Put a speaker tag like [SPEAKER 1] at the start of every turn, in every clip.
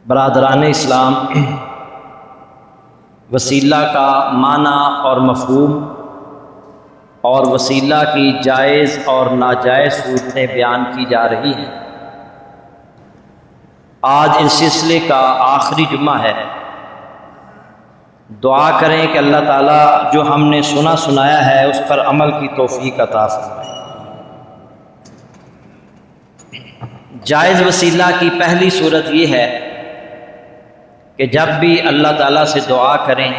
[SPEAKER 1] برادران اسلام، وسیلہ کا معنی اور مفہوم اور وسیلہ کی جائز اور ناجائز صورتیں بیان کی جا رہی ہیں۔ آج اس سلسلے کا آخری جمعہ ہے۔ دعا کریں کہ اللہ تعالیٰ جو ہم نے سنایا ہے اس پر عمل کی توفیق عطا فرمائے۔ جائز وسیلہ کی پہلی صورت یہ ہے کہ جب بھی اللہ تعالیٰ سے دعا کریں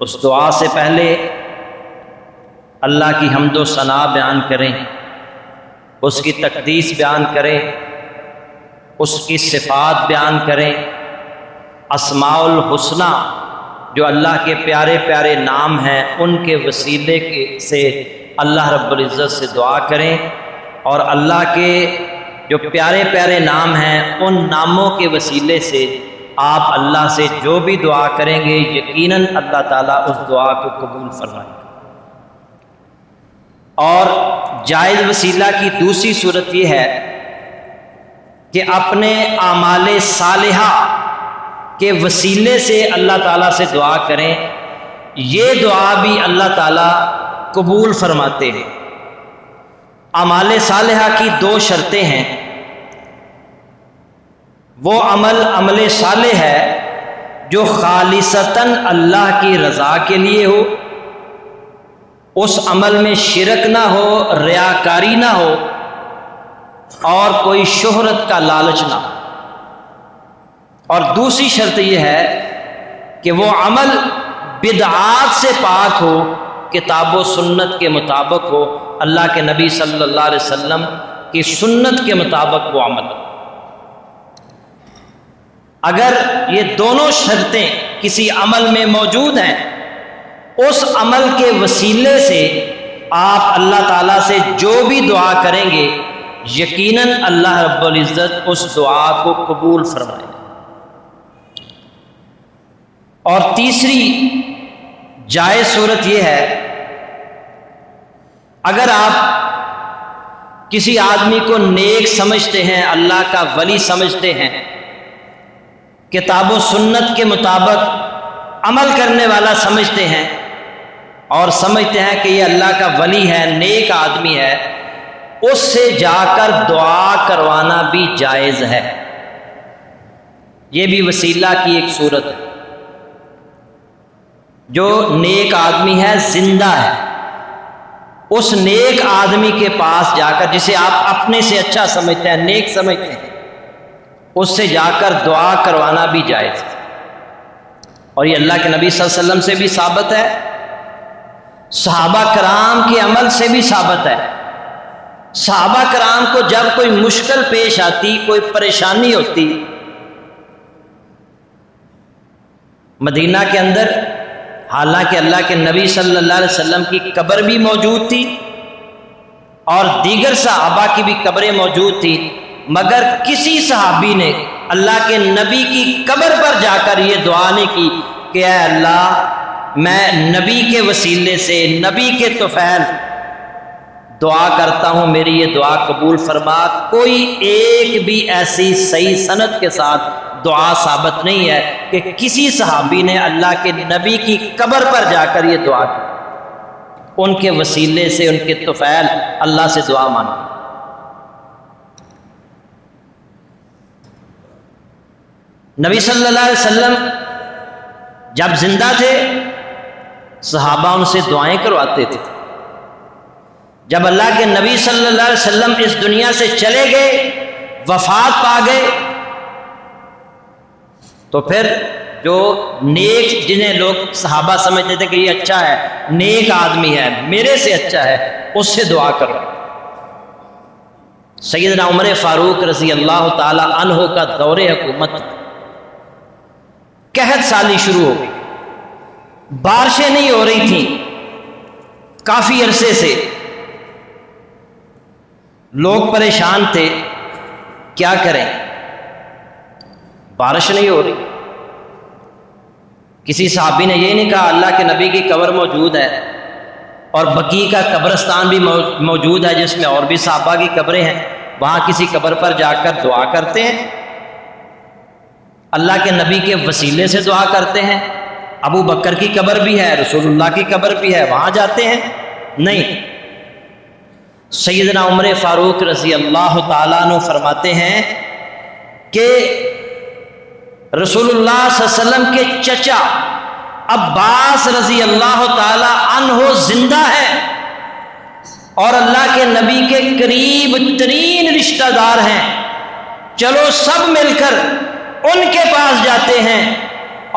[SPEAKER 1] اس دعا سے پہلے اللہ کی حمد و ثنا بیان کریں، اس کی تقدیس بیان کریں، اس کی صفات بیان کریں، اسماء الحسنی جو اللہ کے پیارے پیارے نام ہیں ان کے وسیلے سے اللہ رب العزت سے دعا کریں، اور اللہ کے جو پیارے پیارے نام ہیں ان ناموں کے وسیلے سے آپ اللہ سے جو بھی دعا کریں گے یقیناً اللہ تعالیٰ اس دعا کو قبول فرمائے گا۔ اور جائز وسیلہ کی دوسری صورت یہ ہے کہ اپنے اعمال صالحہ کے وسیلے سے اللہ تعالیٰ سے دعا کریں، یہ دعا بھی اللہ تعالیٰ قبول فرماتے ہیں۔ اعمال صالحہ کی دو شرطیں ہیں۔ وہ عمل صالح ہے جو خالصتاً اللہ کی رضا کے لیے ہو، اس عمل میں شرک نہ ہو، ریاکاری نہ ہو، اور کوئی شہرت کا لالچ نہ ہو۔ اور دوسری شرط یہ ہے کہ وہ عمل بدعات سے پاک ہو، کتاب و سنت کے مطابق ہو، اللہ کے نبی صلی اللہ علیہ وسلم کی سنت کے مطابق وہ عمل ہو۔ اگر یہ دونوں شرطیں کسی عمل میں موجود ہیں، اس عمل کے وسیلے سے آپ اللہ تعالیٰ سے جو بھی دعا کریں گے یقیناً اللہ رب العزت اس دعا کو قبول فرمائے گا۔ اور تیسری جائز صورت یہ ہے، اگر آپ کسی آدمی کو نیک سمجھتے ہیں، اللہ کا ولی سمجھتے ہیں، کتاب و سنت کے مطابق عمل کرنے والا سمجھتے ہیں، اور سمجھتے ہیں کہ یہ اللہ کا ولی ہے، نیک آدمی ہے، اس سے جا کر دعا کروانا بھی جائز ہے۔ یہ بھی وسیلہ کی ایک صورت ہے۔ جو نیک آدمی ہے، زندہ ہے، اس نیک آدمی کے پاس جا کر، جسے آپ اپنے سے اچھا سمجھتے ہیں، نیک سمجھتے ہیں، اس سے جا کر دعا کروانا بھی جائز ہے۔ اور یہ اللہ کے نبی صلی اللہ علیہ وسلم سے بھی ثابت ہے، صحابہ کرام کے عمل سے بھی ثابت ہے۔ صحابہ کرام کو جب کوئی مشکل پیش آتی، کوئی پریشانی ہوتی، مدینہ کے اندر حالانکہ اللہ کے نبی صلی اللہ علیہ وسلم کی قبر بھی موجود تھی اور دیگر صحابہ کی بھی قبریں موجود تھی، مگر کسی صحابی نے اللہ کے نبی کی قبر پر جا کر یہ دعا نہیں کی کہ اے اللہ میں نبی کے وسیلے سے، نبی کے طفیل دعا کرتا ہوں، میری یہ دعا قبول فرما۔ کوئی ایک بھی ایسی صحیح سند کے ساتھ دعا ثابت نہیں ہے کہ کسی صحابی نے اللہ کے نبی کی قبر پر جا کر یہ دعا کی، ان کے وسیلے سے، ان کے طفیل اللہ سے دعا مانگی۔ نبی صلی اللہ علیہ وسلم جب زندہ تھے صحابہ ان سے دعائیں کرواتے تھے۔ جب اللہ کے نبی صلی اللہ علیہ وسلم اس دنیا سے چلے گئے، وفات پا گئے، تو پھر جو نیک، جنہیں لوگ صحابہ سمجھتے تھے کہ یہ اچھا ہے، نیک آدمی ہے، میرے سے اچھا ہے، اس سے دعا کرو۔ سیدنا عمر فاروق رضی اللہ تعالی عنہ کا دور حکومت، قحط سالی شروع ہو گئی، بارشیں نہیں ہو رہی تھیں کافی عرصے سے، لوگ پریشان تھے، کیا کریں، بارش نہیں ہو رہی۔ کسی صحابی نے یہ نہیں کہا اللہ کے نبی کی قبر موجود ہے اور بقیع کا قبرستان بھی موجود ہے جس میں اور بھی صحابہ کی قبریں ہیں، وہاں کسی قبر پر جا کر دعا کرتے ہیں۔ اللہ کے نبی کے وسیلے سے دعا کرتے ہیں؟ ابو بکر کی قبر بھی ہے، رسول اللہ کی قبر بھی ہے، وہاں جاتے ہیں؟ نہیں۔ سیدنا عمر فاروق رضی اللہ تعالیٰ عنہ فرماتے ہیں کہ رسول اللہ صلی اللہ علیہ وسلم کے چچا عباس رضی اللہ تعالیٰ عنہ زندہ ہے اور اللہ کے نبی کے قریب ترین رشتہ دار ہیں، چلو سب مل کر ان کے پاس جاتے ہیں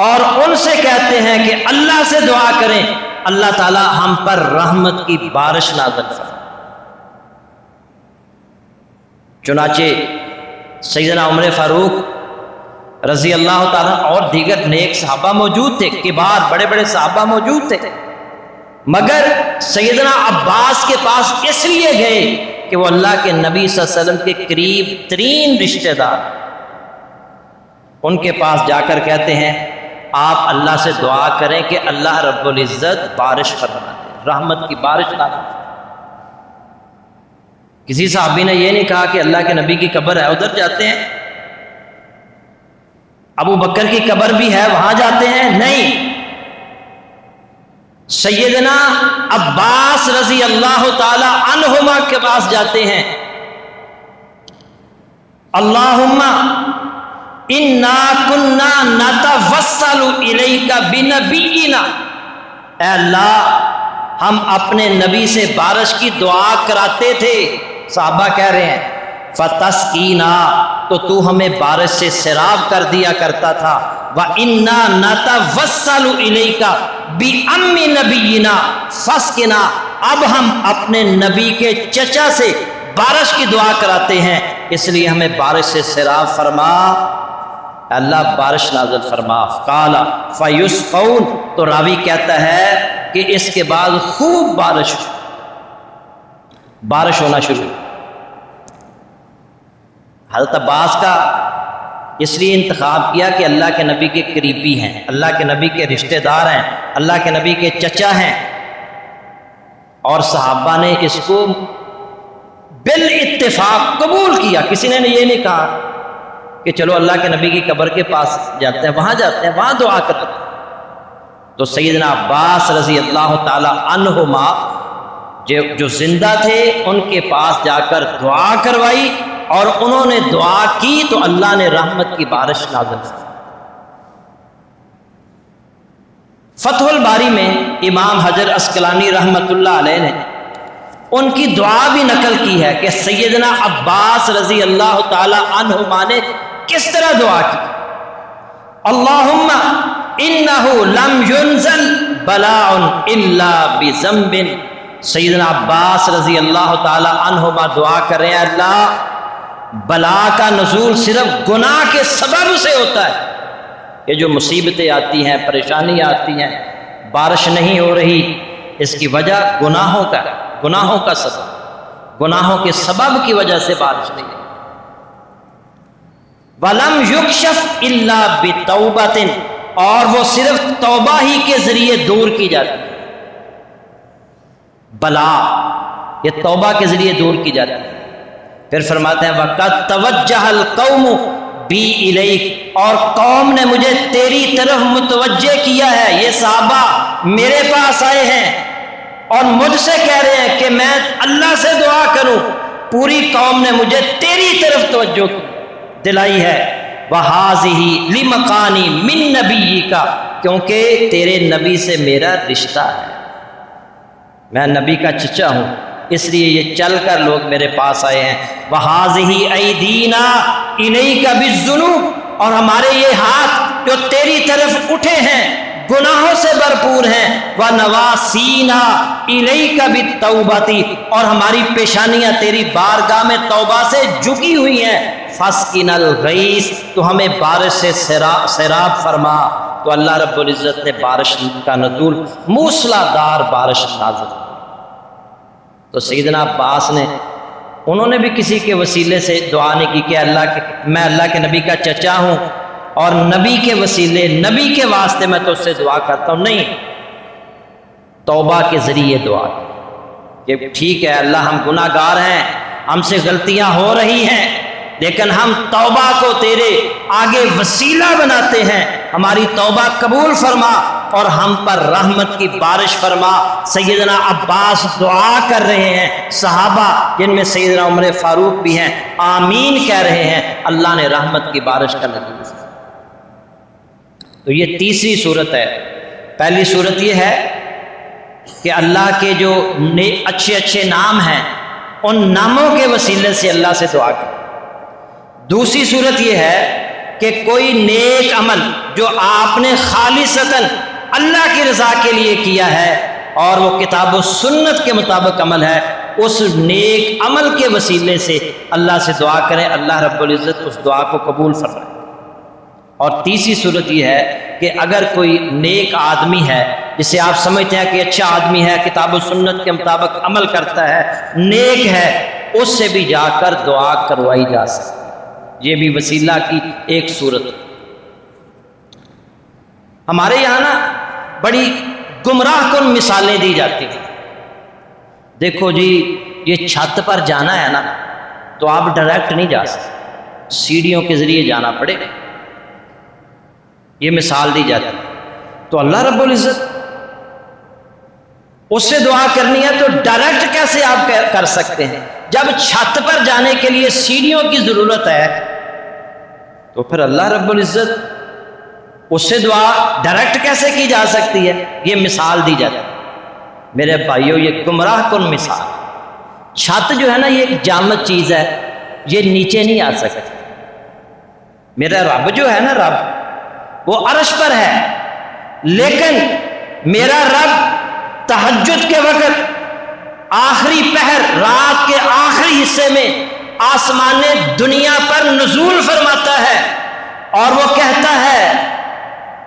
[SPEAKER 1] اور ان سے کہتے ہیں کہ اللہ سے دعا کریں اللہ تعالیٰ ہم پر رحمت کی بارش نازل فرمائے۔ چنانچہ سیدنا عمر فاروق رضی اللہ تعالیٰ اور دیگر نیک صحابہ موجود تھے، کبار بڑے بڑے صحابہ موجود تھے، مگر سیدنا عباس کے پاس اس لیے گئے کہ وہ اللہ کے نبی صلی اللہ علیہ وسلم کے قریب ترین رشتہ دار، ان کے پاس جا کر کہتے ہیں آپ اللہ سے دعا کریں کہ اللہ رب العزت بارش فرما دے، رحمت کی بارش نازل فرمائے۔ کسی صحابی نے یہ نہیں کہا کہ اللہ کے نبی کی قبر ہے ادھر جاتے ہیں، ابو بکر کی قبر بھی ہے وہاں جاتے ہیں، نہیں۔ سیدنا عباس رضی اللہ تعالی عنہما کے پاس جاتے ہیں، اللہم انا کنا نتوسل الیک بنبینا، اے اللہ ہم اپنے نبی سے بارش کی دعا کراتے تھے۔ صحابہ کہہ رہے ہیں فتسقینا، تو ہمیں بارش سے سیراب کر دیا کرتا تھا، وَإِنَّا نَتَوَسَّلُ إِلَيْكَ بِأَمِّ نَبِيِّنَا فَاسْقِنَا، اب ہم اپنے نبی کے چچا سے بارش کی دعا کراتے ہیں، اس لیے ہمیں بارش سے سیراب فرما، اللہ بارش نازل فرما۔ قال فَيُسْقَوْنَ، تو راوی کہتا ہے کہ اس کے بعد خوب بارش ہونا شروع۔ حضرت عباس کا اس لیے انتخاب کیا کہ اللہ کے نبی کے قریبی ہیں، اللہ کے نبی کے رشتہ دار ہیں، اللہ کے نبی کے چچا ہیں، اور صحابہ نے اس کو بالاتفاق قبول کیا۔ کسی نے یہ نہیں کہا کہ چلو اللہ کے نبی کی قبر کے پاس جاتے ہیں، وہاں جاتے ہیں، وہاں دعا کرتے ہیں۔ تو سیدنا عباس رضی اللہ تعالی عنہما جو زندہ تھے ان کے پاس جا کر دعا کروائی، اور انہوں نے دعا کی تو اللہ نے رحمت کی بارش نازل کی۔ فتح الباری میں امام حجر عسقلانی رحمۃ اللہ علیہ نے ان کی دعا بھی نقل کی ہے کہ سیدنا عباس رضی اللہ تعالی عنہما نے کس طرح دعا کی، اللہم انہ لم ینزل بلاء الا بذنب۔ سیدنا عباس رضی اللہ تعالی عنہما دعا کر رہے ہیں اللہ بلا کا نزول صرف گناہ کے سبب سے ہوتا ہے، یہ جو مصیبتیں آتی ہیں، پریشانیاں آتی ہیں، بارش نہیں ہو رہی، اس کی وجہ گناہوں کا سبب، گناہوں کے سبب کی وجہ سے بارش نہیں ہے۔ وَلَمْ يُكْشَفْ إِلَّا بِتَوْبَةٍ، اور وہ صرف توبہ ہی کے ذریعے دور کی جاتی ہے، بلا یہ توبہ کے ذریعے دور کی جاتی ہے۔ پھر فرماتے ہیں وَقَدْ تَوَجَّهَ الْقَوْمُ بِي إِلَيْكَ، اور قوم نے مجھے تیری طرف متوجہ کیا ہے، یہ صحابہ میرے پاس آئے ہیں اور مجھ سے کہہ رہے ہیں کہ میں اللہ سے دعا کروں، پوری قوم نے مجھے تیری طرف توجہ دلائی ہے، وَهَذِهِ لِمَقَانِي مِن نَبِيِّكَ، کیونکہ تیرے نبی سے میرا رشتہ ہے، میں نبی کا چچا ہوں، اس لیے یہ چل کر لوگ میرے پاس آئے ہیں۔ وَهَذِهِ أَيْدِينَا إِلَيْكَ بِالذُّنُوبِ، اور ہمارے یہ ہاتھ جو تیری طرف اٹھے ہیں گناہوں سے بھرپور ہیں، وَنَوَاسِينَا إِلَيْكَ بِالتَّوْبَةِ، اور ہماری پیشانیاں تیری بارگاہ میں توبہ سے جھکی ہوئی ہیں، فَاسْقِنَا الْغَيْثَ، تو ہمیں بارش سے سیراب فرما۔ تو اللہ رب العزت نے بارش کا نزول، موسلادھار بارش نازل۔ تو سیدنا عباس نے، انہوں نے بھی کسی کے وسیلے سے دعا نہیں کی کہ میں اللہ کے نبی کا چچا ہوں اور نبی کے وسیلے، نبی کے واسطے میں تو اس سے دعا کرتا ہوں، نہیں، توبہ کے ذریعے دعا کہ ٹھیک ہے اللہ ہم گناہ گار ہیں، ہم سے غلطیاں ہو رہی ہیں، لیکن ہم توبہ کو تیرے آگے وسیلہ بناتے ہیں، ہماری توبہ قبول فرما اور ہم پر رحمت کی بارش فرما۔ سیدنا عباس دعا کر رہے ہیں، صحابہ جن میں سیدنا عمر فاروق بھی ہیں آمین کہہ رہے ہیں، اللہ نے رحمت کی بارش کا نتیجہ۔ تو یہ تیسری صورت ہے۔ پہلی صورت یہ ہے کہ اللہ کے جو اچھے اچھے نام ہیں ان ناموں کے وسیلے سے اللہ سے دعا کریں۔ دوسری صورت یہ ہے کہ کوئی نیک عمل جو آپ نے خالصتاً اللہ کی رضا کے لیے کیا ہے اور وہ کتاب و سنت کے مطابق عمل ہے، اس نیک عمل کے وسیلے سے اللہ سے دعا کریں، اللہ رب العزت اس دعا کو قبول فرمائے۔ اور تیسری صورت یہ ہے کہ اگر کوئی نیک آدمی ہے جسے آپ سمجھتے ہیں کہ اچھا آدمی ہے، کتاب و سنت کے مطابق عمل کرتا ہے، نیک ہے، اس سے بھی جا کر دعا کروائی جا سکتی، یہ بھی وسیلہ کی ایک صورت۔ ہمارے یہاں نا بڑی گمراہ کن مثالیں دی جاتی ہیں۔ دیکھو جی یہ چھت پر جانا ہے نا تو آپ ڈائریکٹ نہیں جا سکتے، سیڑھیوں کے ذریعے جانا پڑے گا، یہ مثال دی جاتی ہے۔ تو اللہ رب العزت اس سے دعا کرنی ہے تو ڈائریکٹ کیسے آپ کر سکتے ہیں؟ جب چھت پر جانے کے لیے سیڑھیوں کی ضرورت ہے تو پھر اللہ رب العزت اس سے دعا ڈائریکٹ کیسے کی جا سکتی ہے؟ یہ مثال دی جاتی ہے۔ میرے بھائیوں یہ گمراہ کن مثال، چھت جو ہے نا یہ ایک جامد چیز ہے، یہ نیچے نہیں آ سکتی۔ میرا رب جو ہے نا، رب وہ عرش پر ہے، لیکن میرا رب تہجد کے وقت آخری پہر رات کے آخری حصے میں آسمان دنیا پر نزول فرماتا ہے اور وہ کہتا ہے،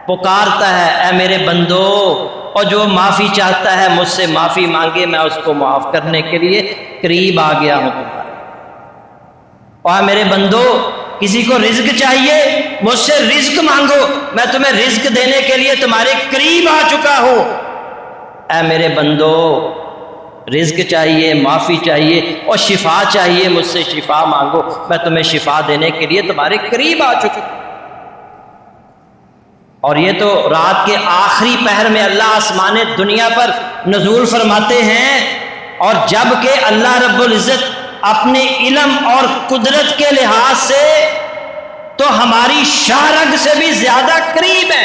[SPEAKER 1] پکارتا ہے، اے میرے بندو، اور جو معافی چاہتا ہے مجھ سے معافی مانگے، میں اس کو معاف کرنے کے لیے قریب آ گیا ہوں تمہارے۔ اور میرے بندو، کسی کو رزق چاہیے مجھ سے رزق مانگو، میں تمہیں رزق دینے کے لیے تمہارے قریب آ چکا ہوں۔ اے میرے بندو، رزق چاہیے، معافی چاہیے اور شفا چاہیے، مجھ سے شفا مانگو، میں تمہیں شفا دینے کے لیے تمہارے قریب آ چکا ہوں۔ اور یہ تو رات کے آخری پہر میں اللہ آسمان دنیا پر نزول فرماتے ہیں، اور جب کہ اللہ رب العزت اپنے علم اور قدرت کے لحاظ سے تو ہماری شاہ رگ سے بھی زیادہ قریب ہے۔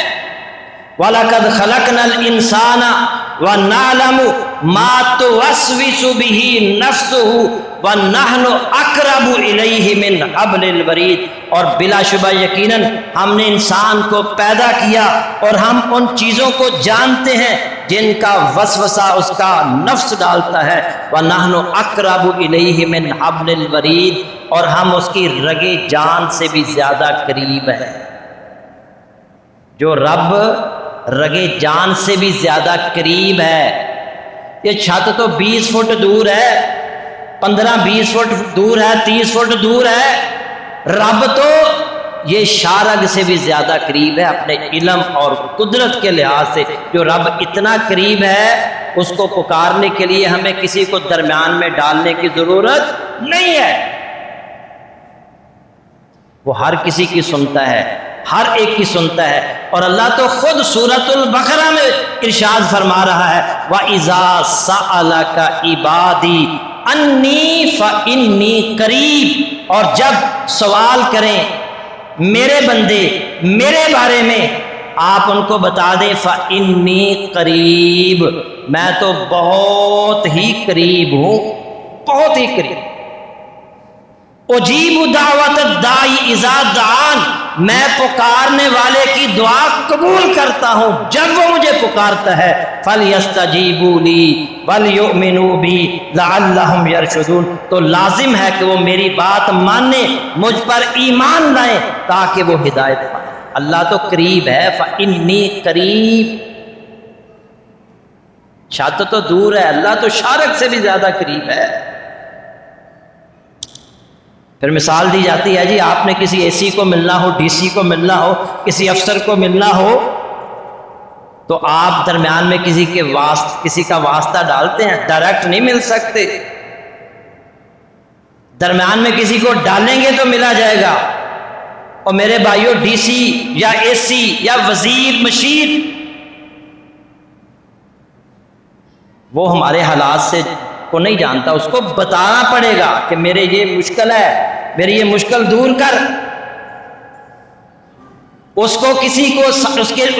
[SPEAKER 1] وَلَقَدْ خَلَقْنَا الْإِنسَانَ وَنَعْلَمُ مَا تُوَسْوِسُ بِهِ نَفْسُهُ وَنَحْنُ أَقْرَبُ إِلَيْهِ مِنْ حَبْلِ الْوَرِيدِ، اور بلا شبہ یقیناً ہم نے انسان کو پیدا کیا اور ہم ان چیزوں کو جانتے ہیں جن کا وسوسہ اس کا نفس ڈالتا ہے۔ وَنَحْنُ أَقْرَبُ إِلَيْهِ مِنْ حَبْلِ الْوَرِيدِ، اور ہم اس کی رگ جان سے بھی زیادہ قریب ہیں۔ جو رب رگ جان سے بھی زیادہ قریب ہے، یہ چھت تو 20 فٹ دور ہے، 15-20 فٹ دور ہے، 30 فٹ دور ہے، رب تو یہ شاہ رگ سے بھی زیادہ قریب ہے اپنے علم اور قدرت کے لحاظ سے۔ جو رب اتنا قریب ہے اس کو پکارنے کے لیے ہمیں کسی کو درمیان میں ڈالنے کی ضرورت نہیں ہے، وہ ہر کسی کی سنتا ہے، ہر ایک کی سنتا ہے۔ اور اللہ تو خود سورۃ البقرہ میں ارشاد فرما رہا ہے، وَإِذَا سَأَلَكَ عِبَادِي أَنِّي فَإِنِّي قَرِيب، اور جب سوال کریں میرے بندے میرے بارے میں، آپ ان کو بتا دیں فَإِنِّي قَرِيب، میں تو بہت ہی قریب ہوں، بہت ہی قریب۔ اجیب دعوت الداعی اذا دعان، میں پکارنے والے کی دعا قبول کرتا ہوں جب وہ مجھے پکارتا ہے۔ فَلْيَسْتَجِيبُوا لِي وَلْيُؤْمِنُوا بِي لَعَلَّهُمْ يَرْشُدُونَ، تو لازم ہے کہ وہ میری بات مانیں، مجھ پر ایمان لائیں تاکہ وہ ہدایت پائیں۔ اللہ تو قریب ہے، فَإِنِّي قَرِيب۔ چھت تو دور ہے، اللہ تو شارق سے بھی زیادہ قریب ہے۔ پھر مثال دی جاتی ہے، جی آپ نے کسی اے سی کو ملنا ہو، ڈی سی کو ملنا ہو، کسی افسر کو ملنا ہو تو آپ درمیان میں کسی کا واسطہ ڈالتے ہیں، ڈائریکٹ نہیں مل سکتے، درمیان میں کسی کو ڈالیں گے تو ملا جائے گا. اور میرے بھائیوں ڈی سی یا اے سی یا وزیر مشیر وہ ہمارے حالات سے کو نہیں جانتا، اس کو بتانا پڑے گا کہ میرے یہ مشکل ہے، میری یہ مشکل دور کر. اس کو کسی کو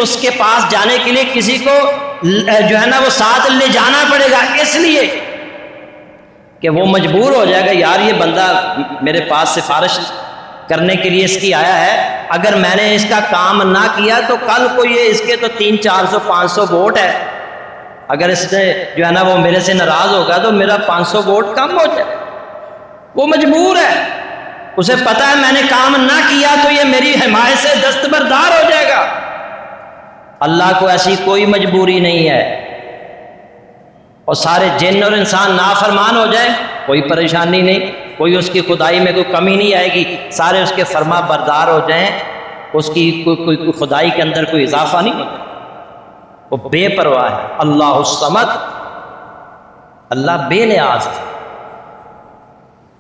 [SPEAKER 1] اس کے پاس جانے کے لیے کسی کو جو ہے نا وہ ساتھ لے جانا پڑے گا، اس لیے کہ وہ مجبور ہو جائے گا یار یہ بندہ میرے پاس سفارش کرنے کے لیے اس کی آیا ہے، اگر میں نے اس کا کام نہ کیا تو کل کو یہ اس کے تو 300 400 500 ووٹ ہے، اگر اس نے جو ہے نا وہ میرے سے ناراض ہوگا تو میرا 500 ووٹ کم ہو جائے. وہ مجبور ہے، اسے پتا ہے میں نے کام نہ کیا تو یہ میری حمایت سے دستبردار ہو جائے گا. اللہ کو ایسی کوئی مجبوری نہیں ہے، اور سارے جن اور انسان نافرمان ہو جائے کوئی پریشانی نہیں، کوئی اس کی خدائی میں کوئی کمی نہیں آئے گی، سارے اس کے فرما بردار ہو جائیں، اس کی کوئی خدائی کے اندر کوئی اضافہ نہیں ہوتا. وہ بے پرواہ ہے. اللہ الصمد، اللہ بے نیاز ہے،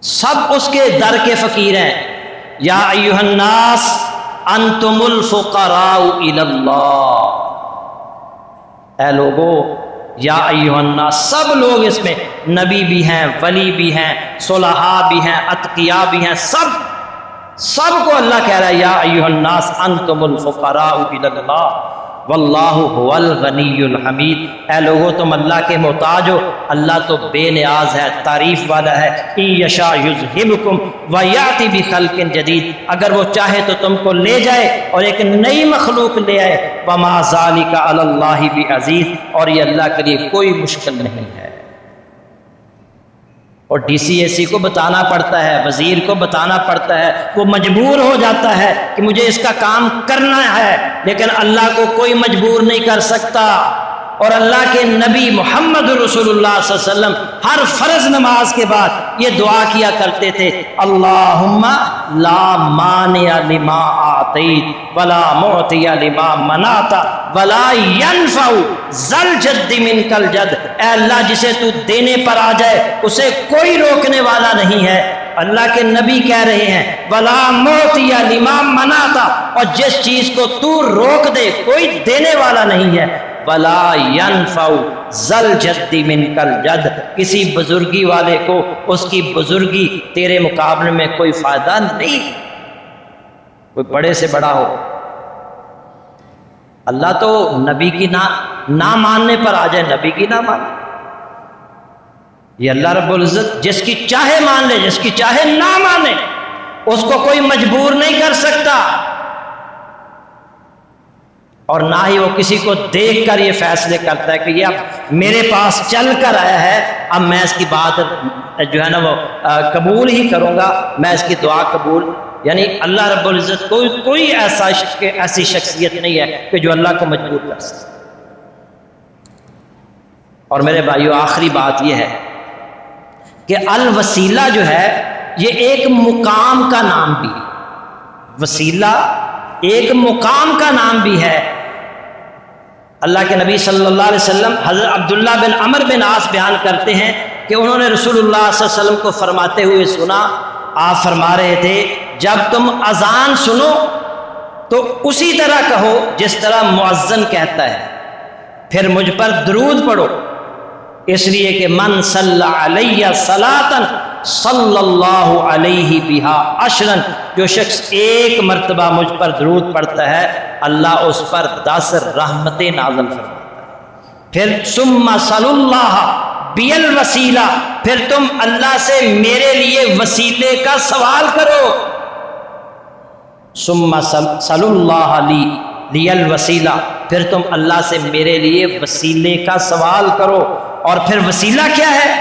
[SPEAKER 1] سب اس کے در کے فقیر ہیں. یا ایھا الناس انتم الفقراء الی اللہ، اے لوگو، یا ایھا الناس، سب لوگ اس میں نبی بھی ہیں، ولی بھی ہیں، صلحاء بھی ہیں، اتقیاء بھی ہیں، سب کو اللہ کہہ رہا ہے یا ایھا الناس انتم الفقراء الی اللہ واللہ هو الغنی الحمید. اے لوگو تم اللہ کے محتاج ہو، اللہ تو بے نیاز ہے، تعریف والا ہے. ان یشاء یذہبکم ویأتی بخلق جدید، اگر وہ چاہے تو تم کو لے جائے اور ایک نئی مخلوق لے آئے. وما ذلک علی اللہ بعزیز، اور یہ اللہ کے لیے کوئی مشکل نہیں ہے. اور ڈی سی اے سی کو بتانا پڑتا ہے، وزیر کو بتانا پڑتا ہے، وہ مجبور ہو جاتا ہے کہ مجھے اس کا کام کرنا ہے، لیکن اللہ کو کوئی مجبور نہیں کر سکتا. اور اللہ کے نبی محمد رسول اللہ صلی اللہ علیہ وسلم ہر فرض نماز کے بعد یہ دعا کیا کرتے تھے، اللہم لا مانع لما اعطیت ولا معطی لما منعت ولا ينفع ذا الجد منک الجد. اے اللہ جسے تو دینے پر آ جائے اسے کوئی روکنے والا نہیں ہے. اللہ کے نبی کہہ رہے ہیں ولا معطی لما منعت، اور جس چیز کو تو روک دے کوئی دینے والا نہیں ہے. ولا ينفع ذا الجد منک الجد، کسی بزرگی والے کو اس کی بزرگی تیرے مقابلے میں کوئی فائدہ نہیں، کوئی بڑے سے بڑا ہو. اللہ تو نبی کی نہ ماننے پر آ جائے، نبی کی نہ مانے. یہ اللہ رب العزت جس کی چاہے مان لے، جس کی چاہے نہ مانے، اس کو کوئی مجبور نہیں کر سکتا. اور نہ ہی وہ کسی کو دیکھ کر یہ فیصلے کرتا ہے کہ یہ اب میرے پاس چل کر آیا ہے، اب میں اس کی بات جو ہے نا وہ قبول ہی کروں گا، میں اس کی دعا قبول. یعنی اللہ رب العزت کوئی ایسی شخصیت نہیں ہے کہ جو اللہ کو مجبور کر سکے. اور میرے بھائیو آخری بات یہ ہے کہ الوسیلہ جو ہے یہ ایک مقام کا نام بھی ہے. وسیلہ ایک مقام کا نام بھی ہے. اللہ کے نبی صلی اللہ علیہ وسلم حضرت عبداللہ بن عمر بن عاص بیان کرتے ہیں کہ انہوں نے رسول اللہ صلی اللہ علیہ وسلم کو فرماتے ہوئے سنا. آپ فرما رہے تھے جب تم اذان سنو تو اسی طرح کہو جس طرح مؤذن کہتا ہے، پھر مجھ پر درود پڑھو، اس لیے کہ من صلی علیہ صلاۃ صلی اللہ علیہ بہا عشرا، جو شخص ایک مرتبہ مجھ پر درود پڑھتا ہے اللہ اس پر 10 رحمتیں نازل فرماتا ہے. پھر ثم صلی اللہ بی الوسیلہ، پھر تم اللہ سے میرے لیے وسیلے کا سوال کرو. ثم صلی اللہ لی الوسیلہ، پھر تم اللہ سے میرے لیے وسیلے کا سوال کرو. اور پھر وسیلہ کیا ہے؟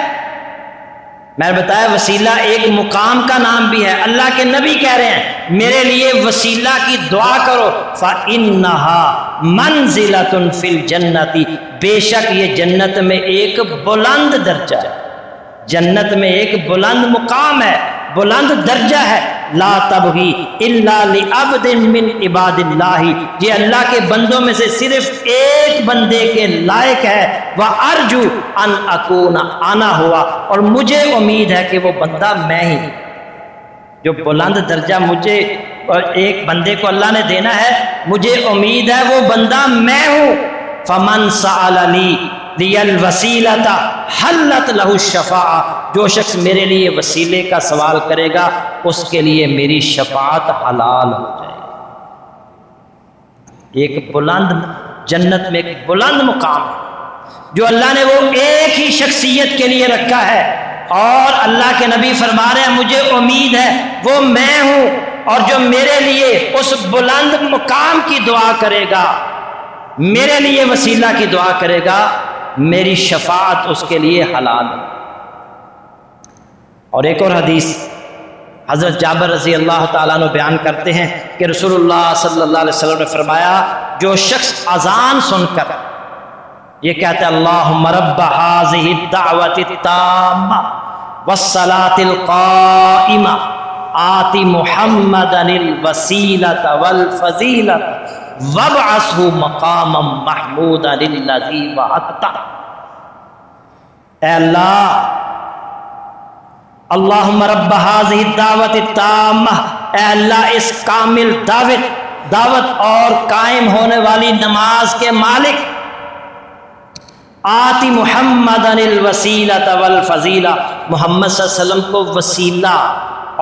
[SPEAKER 1] میں نے بتایا وسیلہ ایک مقام کا نام بھی ہے. اللہ کے نبی کہہ رہے ہیں میرے لیے وسیلہ کی دعا کرو. فَإِنَّهَا مَنزِلَةٌ فِي الْجَنَّةِ، بے شک یہ جنت میں ایک بلند درجہ ہے، جنت میں ایک بلند مقام ہے، بلند درجہ ہے. لا تبغی الا لعبد من عباد اللہ، یہ اللہ کے بندوں میں سے صرف ایک بندے کے لائق ہے. وَأَرْجُو أَنْ أَكُونَ أَنَا ہوا، اور مجھے امید ہے کہ وہ بندہ میں ہی. جو بلند درجہ مجھے اور ایک بندے کو اللہ نے دینا ہے، مجھے امید ہے وہ بندہ میں ہوں۔ فمن سألنی لی الوسیلۃ حلت لہ الشفاعۃ، جو شخص میرے لیے وسیلے کا سوال کرے گا اس کے لیے میری شفاعت حلال ہو جائے گی۔ ایک بلند، جنت میں ایک بلند مقام ہے جو اللہ نے وہ ایک ہی شخصیت کے لیے رکھا ہے، اور اللہ کے نبی فرما رہے ہیں مجھے امید ہے وہ میں ہوں، اور جو میرے لیے اس بلند مقام کی دعا کرے گا، میرے لیے وسیلہ کی دعا کرے گا، میری شفاعت اس کے لیے حلال ہے۔ اور ایک اور حدیث حضرت جابر رضی اللہ تعالیٰ عنہ بیان کرتے ہیں کہ رسول اللہ صلی اللہ علیہ وسلم نے فرمایا، جو شخص اذان سن کر یہ کہتا ہے اللہم رب ھذہ الدعوۃ التامہ والصلاۃ القائمہ آت محمدا الوسیلۃ والفضیلۃ وابعثہ مقاما محمودا الذی وعدتہ، اے اللہ، اللہم رب ھذہ الدعوۃ التامہ، اے اللہ اس کامل دعوت اور قائم ہونے والی نماز کے مالک، آتی محمد الوسیلۃ والفضیلہ، محمد صلی اللہ علیہ وسلم کو وسیلہ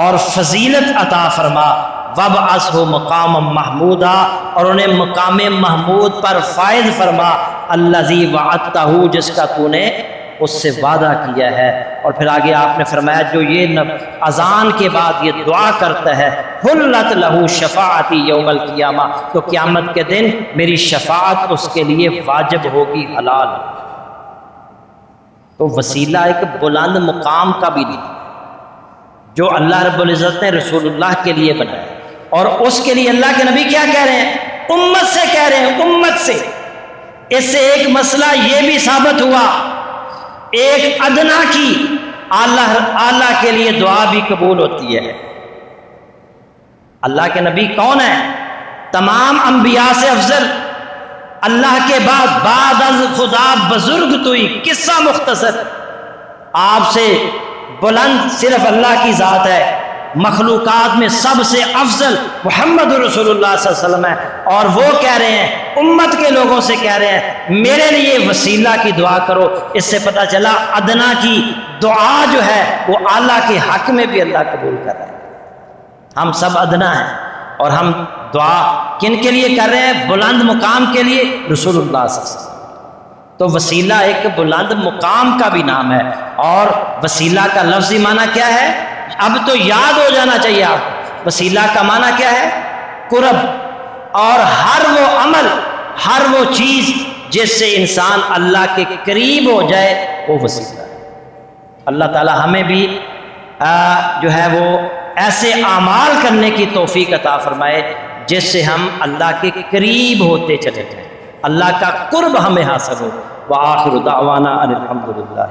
[SPEAKER 1] اور فضیلت عطا فرما، وابعثہ مقام محمودا، اور انہیں مقام محمود پر فائز فرما، الذی وعدتہ، جس کا تو نے اس سے وعدہ کیا ہے۔ اور پھر آگے آپ نے فرمایا جو یہ اذان کے بعد یہ دعا کرتا ہے حلت لہ شفاعتی یوم القیامہ، تو قیامت کے دن میری شفاعت اس کے لیے واجب ہوگی، حلال ہوگی۔ تو وسیلہ ایک بلند مقام کا بھی نہیں، جو اللہ رب العزت نے رسول اللہ کے لیے بنایا، اور اس کے لیے اللہ کے نبی کیا کہہ رہے ہیں؟ امت سے کہہ رہے ہیں، امت سے۔ اس سے ایک مسئلہ یہ بھی ثابت ہوا، ایک ادنا کی اللہ کے لیے دعا بھی قبول ہوتی ہے۔ اللہ کے نبی کون ہیں؟ تمام انبیاء سے افضل، اللہ کے بعد از خدا بزرگ توئی، قصہ مختصر، آپ سے بلند صرف اللہ کی ذات ہے، مخلوقات میں سب سے افضل محمد رسول اللہ صلی اللہ علیہ وسلم ہے، اور وہ کہہ رہے ہیں امت کے لوگوں سے کہہ رہے ہیں میرے لیے وسیلہ کی دعا کرو۔ اس سے پتہ چلا ادنا کی دعا جو ہے وہ اعلیٰ کے حق میں بھی اللہ قبول کر رہے ہیں۔ ہم سب ادنا ہیں، اور ہم دعا کن کے لیے کر رہے ہیں؟ بلند مقام کے لیے، رسول اللہ صلی اللہ علیہ وسلم۔ تو وسیلہ ایک بلند مقام کا بھی نام ہے، اور وسیلہ کا لفظی معنی کیا ہے؟ اب تو یاد ہو جانا چاہیے آپ کو، وسیلہ کا معنی کیا ہے؟ قرب، اور ہر وہ عمل، ہر وہ چیز جس سے انسان اللہ کے قریب ہو جائے وہ وسیلہ ہے۔ اللہ تعالی ہمیں بھی جو ہے وہ ایسے اعمال کرنے کی توفیق عطا فرمائے جس سے ہم اللہ کے قریب ہوتے چلے جائیں، اللہ کا قرب ہمیں حاصل ہو۔ وآخر دعوانا ان الحمد للہ۔